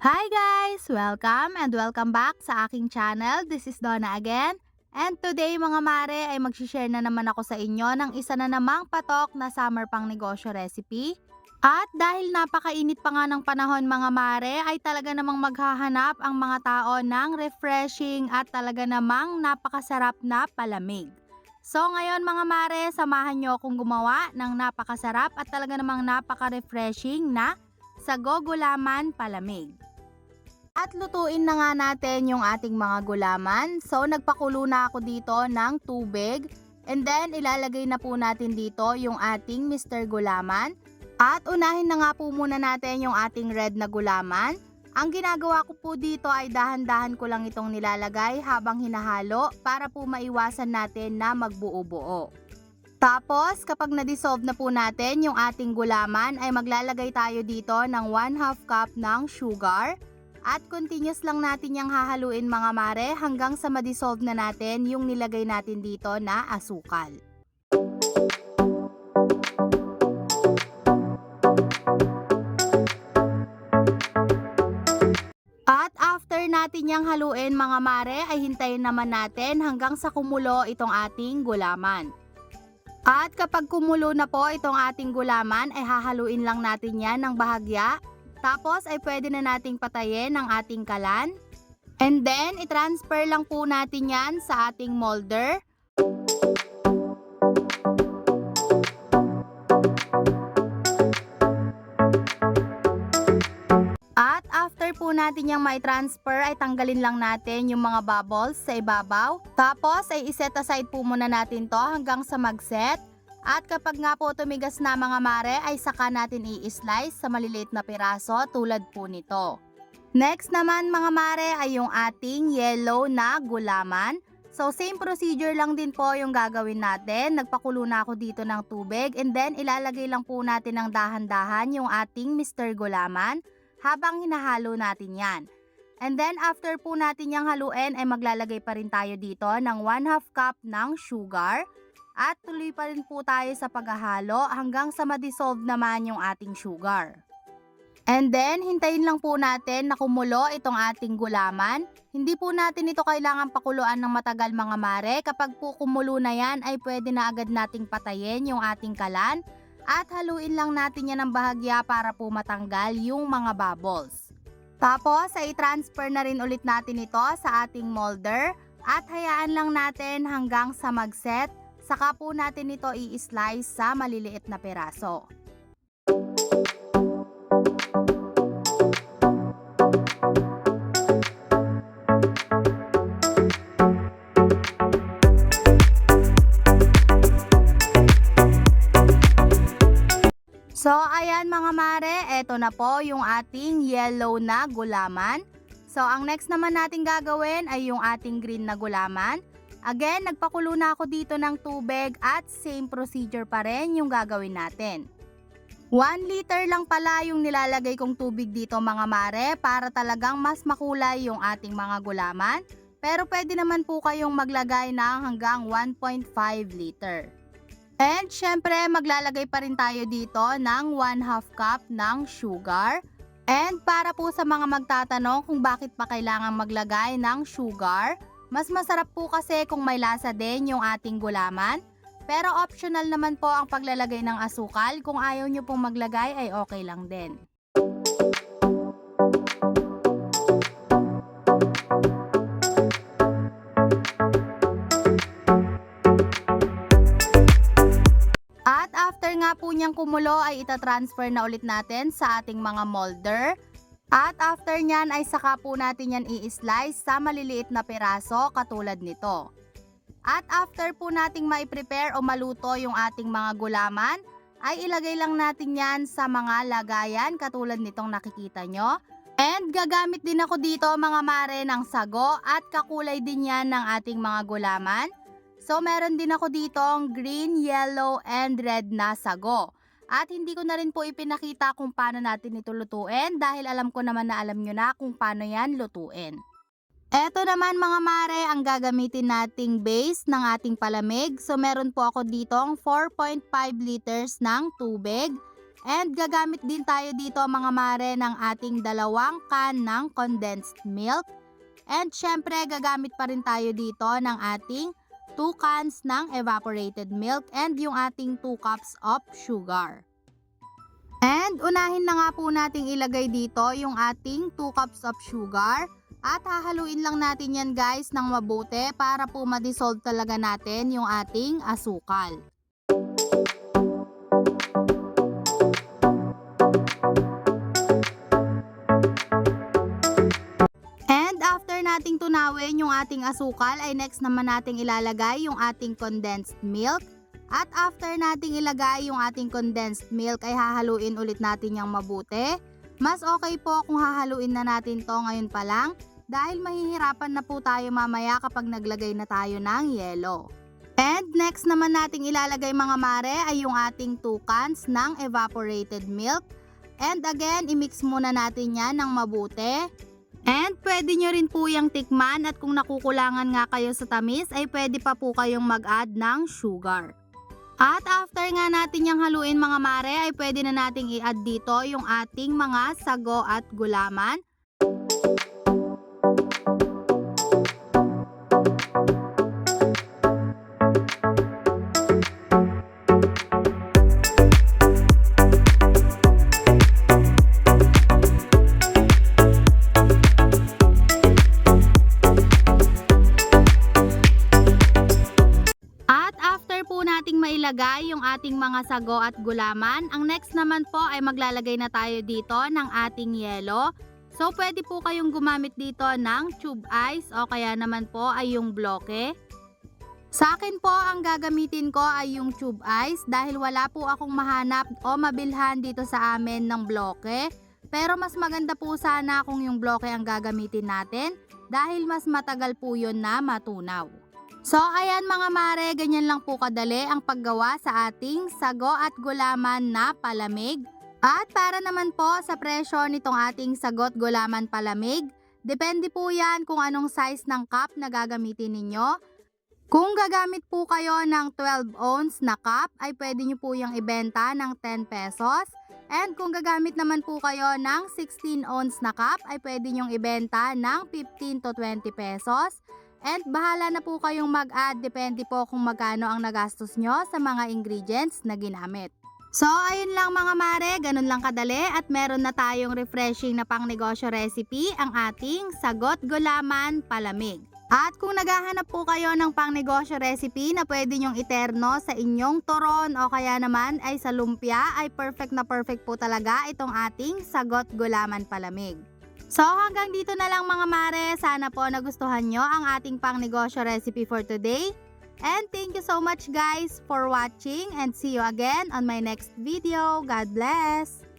Hi guys! Welcome back sa aking channel. This is Donna again. And today mga mare ay mag-share na naman ako sa inyo ng isa na namang patok na summer pang negosyo recipe. At dahil napakainit pa nga ng panahon mga mare ay talaga namang maghahanap ang mga tao ng refreshing at talaga namang napakasarap na palamig. So ngayon mga mare, samahan nyo akong gumawa ng napakasarap at talaga namang napaka-refreshing na sago gulaman palamig. At lutuin na nga natin yung ating mga gulaman. So nagpakulo na ako dito ng tubig. And then ilalagay na po natin dito yung ating Mr. Gulaman. At unahin na nga po muna natin yung ating red na gulaman. Ang ginagawa ko po dito ay dahan-dahan ko lang itong nilalagay habang hinahalo para po maiwasan natin na magbuo-buo. Tapos kapag na-dissolve na po natin yung ating gulaman ay maglalagay tayo dito ng 1/2 cup ng sugar. At continuous lang natin yung hahaluin mga mare hanggang sa ma-dissolve na natin yung nilagay natin dito na asukal. At after natin yung haluin mga mare ay hintayin naman natin hanggang sa kumulo itong ating gulaman. At kapag kumulo na po itong ating gulaman ay hahaluin lang natin yan ng bahagya. Tapos ay pwede na nating patayin ang ating kalan. And then, i-transfer lang po natin yan sa ating molder. At after po natin yung mai-transfer ay tanggalin lang natin yung mga bubbles sa ibabaw. Tapos ay iset aside po muna natin to hanggang sa mag-set. At kapag nga po tumigas na mga mare ay saka natin i-slice sa maliliit na piraso tulad po nito. Next naman mga mare ay yung ating yellow na gulaman. So same procedure lang din po yung gagawin natin. Nagpakulo na ako dito ng tubig and then ilalagay lang po natin ng dahan-dahan yung ating Mr. Gulaman habang hinahalo natin yan. And then after po natin yung haluin ay maglalagay pa rin tayo dito ng 1/2 cup ng sugar. At tuloy pa rin po tayo sa paghahalo hanggang sa ma-dissolve naman yung ating sugar. And then, hintayin lang po natin na kumulo itong ating gulaman. Hindi po natin ito kailangan pakuluan ng matagal mga mare. Kapag po kumulo na yan ay pwede na agad nating patayin yung ating kalan. At haluin lang natin yan ng bahagya para po matanggal yung mga bubbles. Tapos ay transfer na rin ulit natin ito sa ating molder. At hayaan lang natin hanggang sa mag-set. Saka po natin ito i-slice sa maliliit na piraso. So ayan mga mare, eto na po yung ating yellow na gulaman. So ang next naman natin gagawin ay yung ating green na gulaman. Again, nagpakulo na ako dito ng tubig at same procedure pa rin yung gagawin natin. 1 liter lang pala yung nilalagay kong tubig dito mga mare para talagang mas makulay yung ating mga gulaman. Pero pwede naman po kayong maglagay ng hanggang 1.5 liter. And syempre maglalagay pa rin tayo dito ng 1/2 cup ng sugar. And para po sa mga magtatanong kung bakit pa kailangan maglagay ng sugar, mas masarap po kasi kung may lasa din yung ating gulaman. Pero optional naman po ang paglalagay ng asukal. Kung ayaw nyo pong maglagay ay okay lang din. At after nga po niyang kumulo ay itatransfer na ulit natin sa ating mga molder. At after nyan ay saka po natin yan i-slice sa maliliit na piraso katulad nito. At after po nating mai-prepare o maluto yung ating mga gulaman, ay ilagay lang natin yan sa mga lagayan katulad nitong nakikita nyo. And gagamit din ako dito mga mare ng sago at kakulay din yan ng ating mga gulaman. So meron din ako ditong green, yellow, and red na sago. At hindi ko na rin po ipinakita kung paano natin ito lutuin dahil alam ko naman na alam nyo na kung paano yan lutuin. Eto naman mga mare ang gagamitin nating base ng ating palamig. So meron po ako ditong 4.5 liters ng tubig. And gagamit din tayo dito mga mare ng ating 2 can ng condensed milk. And syempre gagamit pa rin tayo dito ng ating 2 cans ng evaporated milk and yung ating 2 cups of sugar. And unahin na nga po nating ilagay dito yung ating 2 cups of sugar. At hahaluin lang natin yan guys ng mabuti para po ma-dissolve talaga natin yung ating asukal. Nating tunawin yung ating asukal ay next naman nating ilalagay yung ating condensed milk. At after nating ilagay yung ating condensed milk ay hahaluin ulit natin yung mabuti. Mas okay po kung hahaluin na natin to ngayon pa lang dahil mahihirapan na po tayo mamaya kapag naglagay na tayo ng yelo. And next naman nating ilalagay mga mare ay yung ating 2 cans ng evaporated milk. And again, imix muna natin yan ng mabuti. And pwede nyo rin po yung tikman at kung nakukulangan nga kayo sa tamis ay pwede pa po kayong mag-add ng sugar. At after nga natin yung haluin mga mare ay pwede na nating i-add dito yung ating mga sago at gulaman. Mailagay yung ating mga sago at gulaman. Ang next naman po ay maglalagay na tayo dito ng ating yelo. So pwede po kayong gumamit dito ng tube ice o kaya naman po ay yung bloke. Sa akin po ang gagamitin ko ay yung tube ice dahil wala po akong mahanap o mabilhan dito sa amin ng bloke. Pero mas maganda po sana kung yung bloke ang gagamitin natin dahil mas matagal po yun na matunaw. So ayan mga mare, ganyan lang po kadali ang paggawa sa ating sago at gulaman na palamig. At para naman po sa presyo nitong ating sagot gulaman palamig, depende po yan kung anong size ng cup na gagamitin ninyo. Kung gagamit po kayo ng 12 ounce na cup ay pwede nyo po yung ibenta ng 10 pesos. And kung gagamit naman po kayo ng 16 ounce na cup ay pwede nyo ibenta ng 15 to 20 pesos. And bahala na po kayong mag-add, depende po kung magkano ang nagastos nyo sa mga ingredients na ginamit. So ayun lang mga mare, ganun lang kadali at meron na tayong refreshing na pangnegosyo recipe ang ating sagot gulaman palamig. At kung naghahanap po kayo ng pangnegosyo recipe na pwede nyong iterno sa inyong turon o kaya naman ay sa lumpia ay perfect na perfect po talaga itong ating sagot gulaman palamig. So hanggang dito na lang mga mare, sana po nagustuhan nyo ang ating pangnegosyo recipe for today. And thank you so much guys for watching and see you again on my next video. God bless!